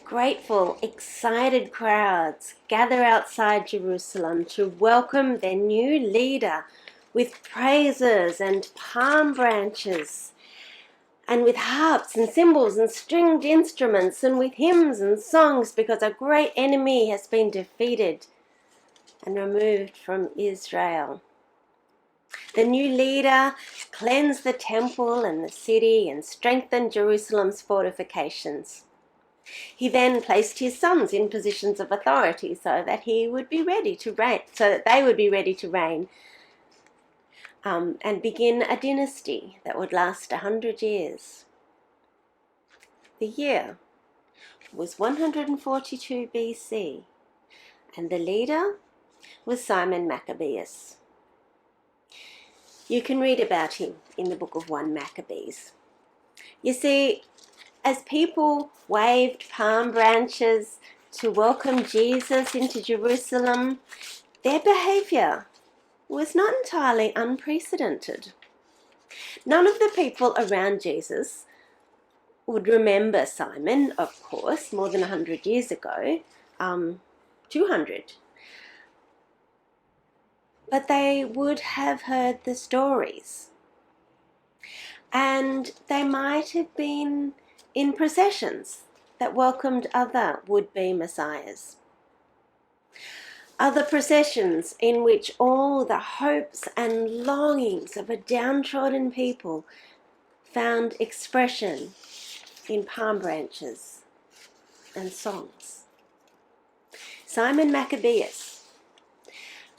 Grateful, excited crowds gather outside Jerusalem to welcome their new leader with praises and palm branches, and with harps and cymbals and stringed instruments, and with hymns and songs, because a great enemy has been defeated and removed from Israel. The new leader cleansed the temple and the city and strengthened Jerusalem's fortifications. He then placed his sons in positions of authority so that they would be ready to reign, and begin a dynasty that would last 100 years. The year was 142 BC, and the leader was Simon Maccabeus. You can read about him in the book of 1 Maccabees. You see, as people waved palm branches to welcome Jesus into Jerusalem, their behaviour was not entirely unprecedented. None of the people around Jesus would remember Simon, of course, more than 100 years ago, 200. But they would have heard the stories. And they might have been in processions that welcomed other would-be messiahs. Other processions in which all the hopes and longings of a downtrodden people found expression in palm branches and songs. Simon Maccabeus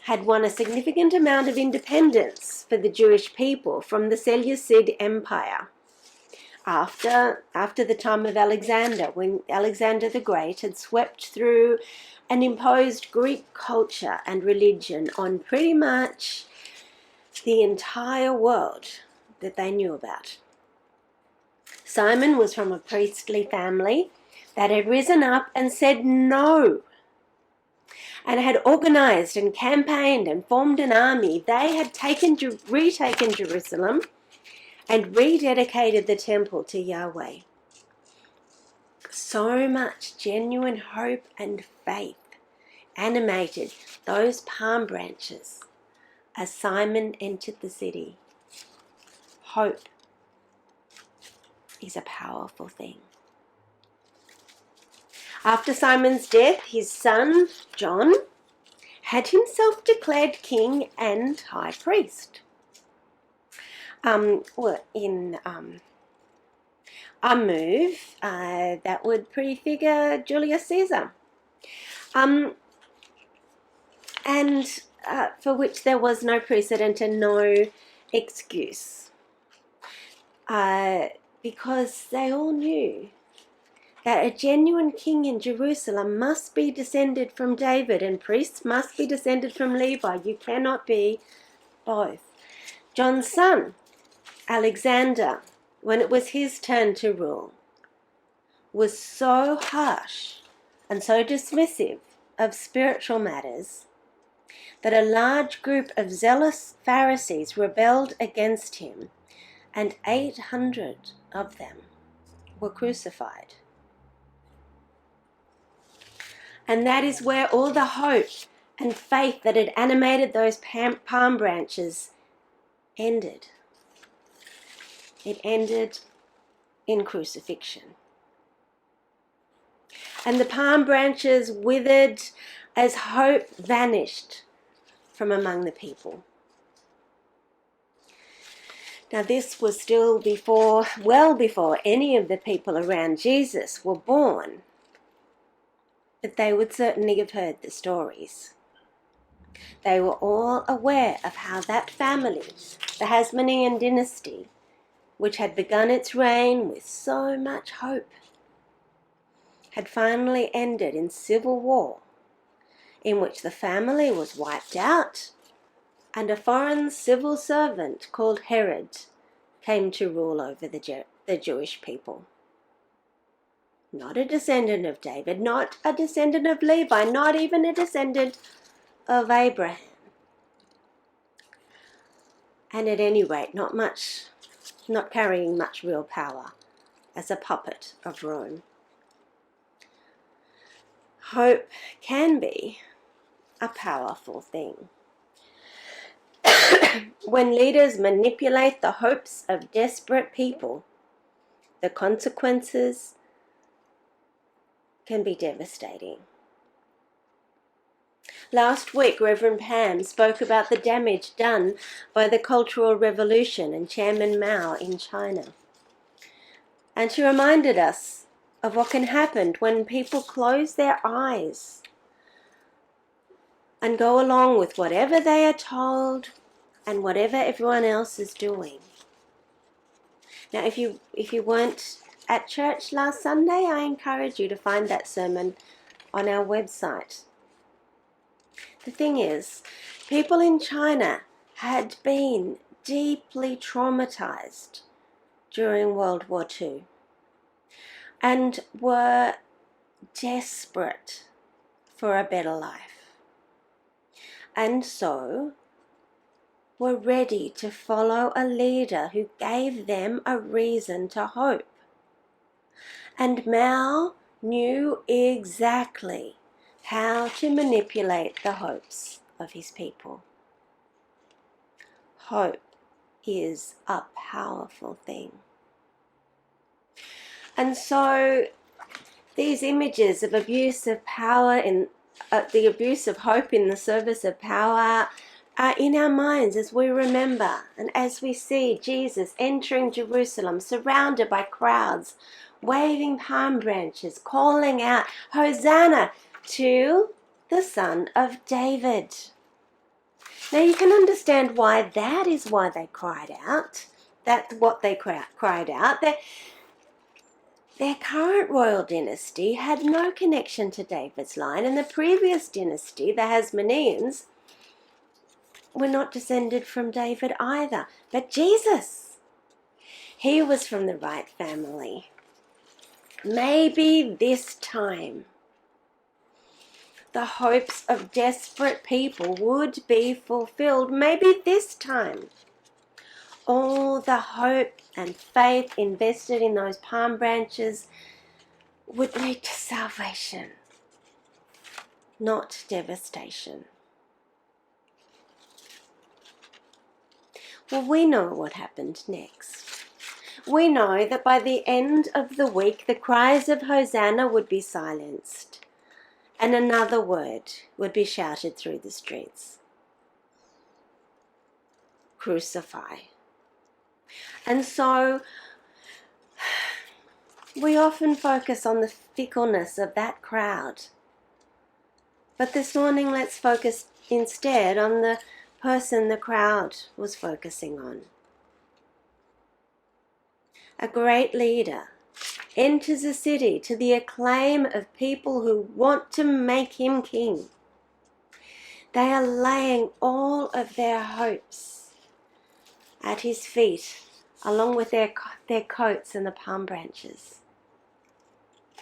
had won a significant amount of independence for the Jewish people from the Seleucid Empire after the time of Alexander, when Alexander the Great had swept through and imposed Greek culture and religion on pretty much the entire world that they knew about. Simon was from a priestly family that had risen up and said no, and had organized and campaigned and formed an army. They had retaken Jerusalem and rededicated the temple to Yahweh. So much genuine hope and faith animated those palm branches as Simon entered the city. Hope is a powerful thing. After Simon's death, his son, John, had himself declared king and high priest. In a move that would prefigure Julius Caesar, and for which there was no precedent and no excuse, because they all knew that a genuine king in Jerusalem must be descended from David, and priests must be descended from Levi. You cannot be both. John's son, Alexander, when it was his turn to rule, was so harsh and so dismissive of spiritual matters that a large group of zealous Pharisees rebelled against him, and 800 of them were crucified. And that is where all the hope and faith that had animated those palm branches ended. It ended in crucifixion. And the palm branches withered as hope vanished from among the people. Now, this was still well before any of the people around Jesus were born, but they would certainly have heard the stories. They were all aware of how that family, the Hasmonean dynasty, which had begun its reign with so much hope, had finally ended in civil war, in which the family was wiped out and a foreign civil servant called Herod came to rule over the Jewish people. Not a descendant of David, not a descendant of Levi, not even a descendant of Abraham. And at any rate, not carrying much real power, as a puppet of Rome. Hope can be a powerful thing. When leaders manipulate the hopes of desperate people, the consequences can be devastating. Last week, Reverend Pam spoke about the damage done by the Cultural Revolution and Chairman Mao in China. And she reminded us of what can happen when people close their eyes and go along with whatever they are told and whatever everyone else is doing. Now, if you weren't at church last Sunday, I encourage you to find that sermon on our website. The thing is, people in China had been deeply traumatized during World War II and were desperate for a better life, and so were ready to follow a leader who gave them a reason to hope. And Mao knew exactly how to manipulate the hopes of his people. Hope is a powerful thing. And so these images of abuse of power in the abuse of hope in the service of power are in our minds as we remember and as we see Jesus entering Jerusalem surrounded by crowds, waving palm branches, calling out, "Hosanna to the Son of David." Now you can understand why that is why they cried out. That's what they cried out. Their current royal dynasty had no connection to David's line, and the previous dynasty, the Hasmoneans, were not descended from David either. But Jesus, he was from the right family. Maybe this time the hopes of desperate people would be fulfilled. Maybe this time all the hope and faith invested in those palm branches would lead to salvation, not devastation. Well, we know what happened next. We know that by the end of the week, the cries of Hosanna would be silenced, and another word would be shouted through the streets: crucify. And so we often focus on the fickleness of that crowd. But this morning, let's focus instead on the person the crowd was focusing on. A great leader enters a city to the acclaim of people who want to make him king. They are laying all of their hopes at his feet, along with their coats and the palm branches.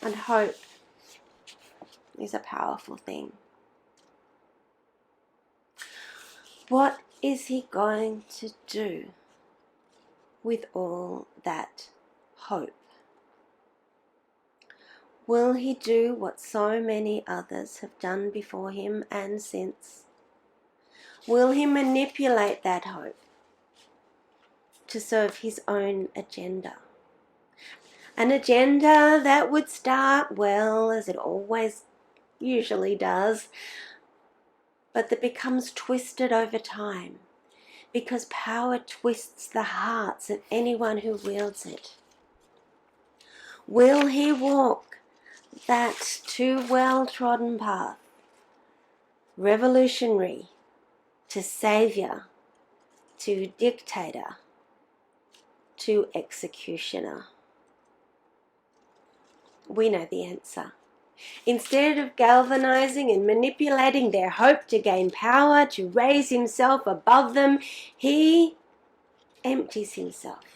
And hope is a powerful thing. What is he going to do with all that hope? Will he do what so many others have done before him and since? Will he manipulate that hope to serve his own agenda? An agenda that would start well, as it always usually does, but that becomes twisted over time, because power twists the hearts of anyone who wields it. Will he walk that too well-trodden path, revolutionary to saviour, to dictator, to executioner? We know the answer. Instead of galvanizing and manipulating their hope to gain power, to raise himself above them, he empties himself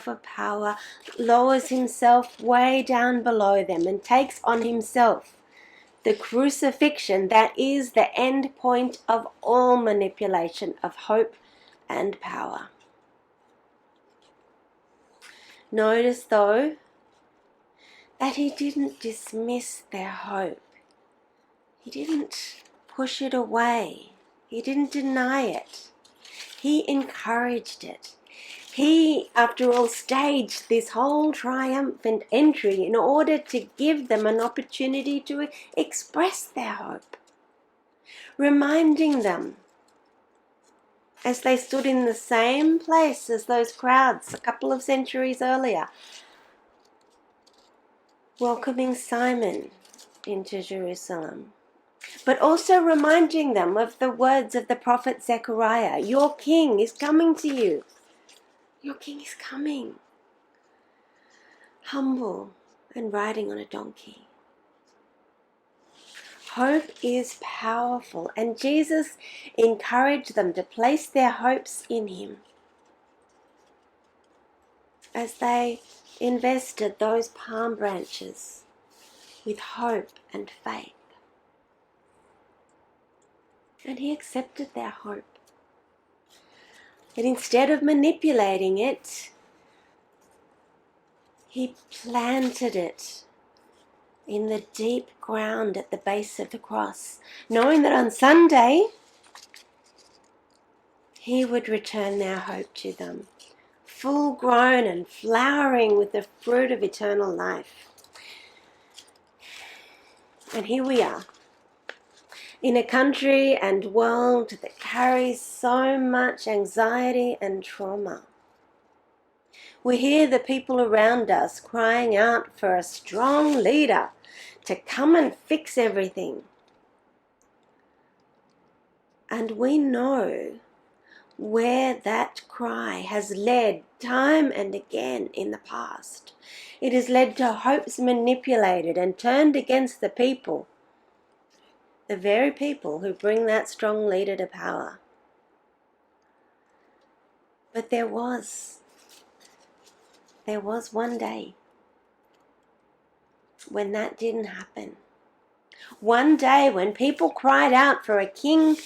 of power, lowers himself way down below them, and takes on himself the crucifixion that is the end point of all manipulation of hope and power. Notice, though, that he didn't dismiss their hope. He didn't push it away. He didn't deny it. He encouraged it. He, after all, staged this whole triumphant entry in order to give them an opportunity to express their hope, reminding them, as they stood in the same place as those crowds a couple of centuries earlier, welcoming Simon into Jerusalem, but also reminding them of the words of the prophet Zechariah, your king is coming to you. Your king is coming, humble and riding on a donkey. Hope is powerful, and Jesus encouraged them to place their hopes in him as they invested those palm branches with hope and faith. And he accepted their hope. And instead of manipulating it, he planted it in the deep ground at the base of the cross, knowing that on Sunday he would return their hope to them, full grown and flowering with the fruit of eternal life. And here we are, in a country and world that carries so much anxiety and trauma. We hear the people around us crying out for a strong leader to come and fix everything. And we know where that cry has led time and again in the past. It has led to hopes manipulated and turned against the people, the very people who bring that strong leader to power. But there was one day when that didn't happen. One day when people cried out for a king,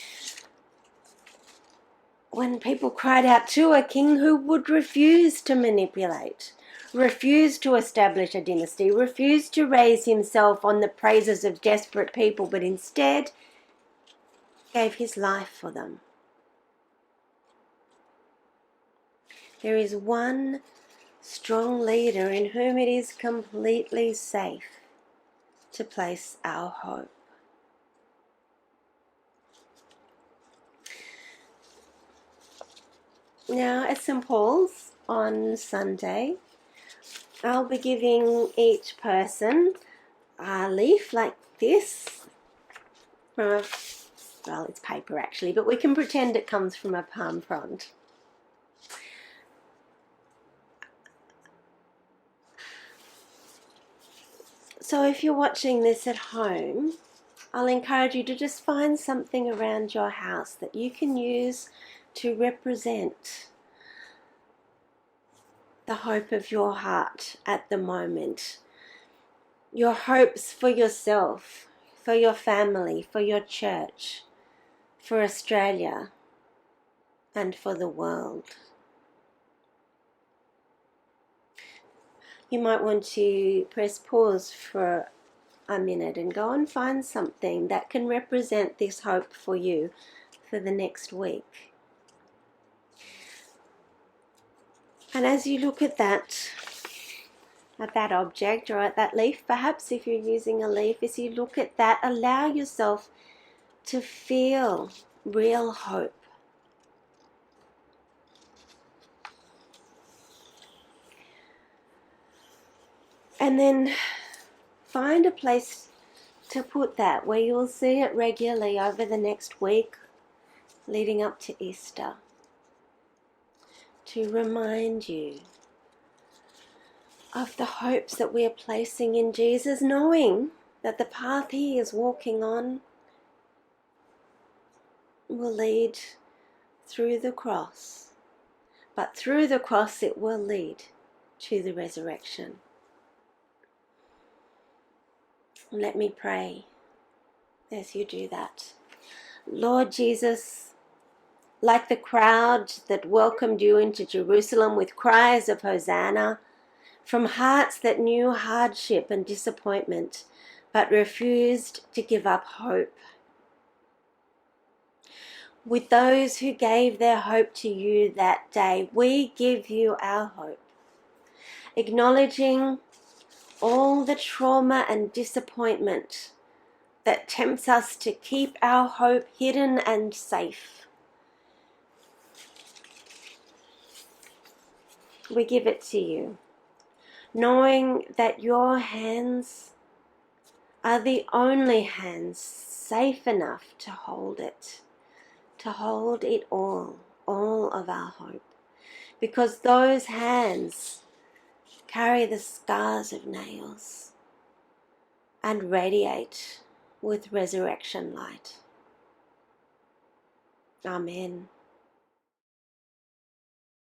when people cried out to a king who would refuse to manipulate, refuse to establish a dynasty, refuse to raise himself on the praises of desperate people, but instead gave his life for them. There is one strong leader in whom it is completely safe to place our hope. Now, at St. Paul's on Sunday, I'll be giving each person a leaf like this from it's paper actually, but we can pretend it comes from a palm frond. So if you're watching this at home, I'll encourage you to just find something around your house that you can use to represent the hope of your heart at the moment. Your hopes for yourself, for your family, for your church, for Australia, and for the world. You might want to press pause for a minute and go and find something that can represent this hope for you for the next week. And as you look at that object or at that leaf, perhaps if you're using a leaf, as you look at that, allow yourself to feel real hope. And then find a place to put that where you'll see it regularly over the next week leading up to Easter, to remind you of the hopes that we are placing in Jesus, knowing that the path he is walking on will lead through the cross, but through the cross it will lead to the resurrection. Let me pray as you do that. Lord Jesus, like the crowd that welcomed you into Jerusalem with cries of Hosanna, from hearts that knew hardship and disappointment but refused to give up hope. With those who gave their hope to you that day, we give you our hope, acknowledging all the trauma and disappointment that tempts us to keep our hope hidden and safe. We give it to you, knowing that your hands are the only hands safe enough to hold it all of our hope, because those hands carry the scars of nails and radiate with resurrection light. Amen.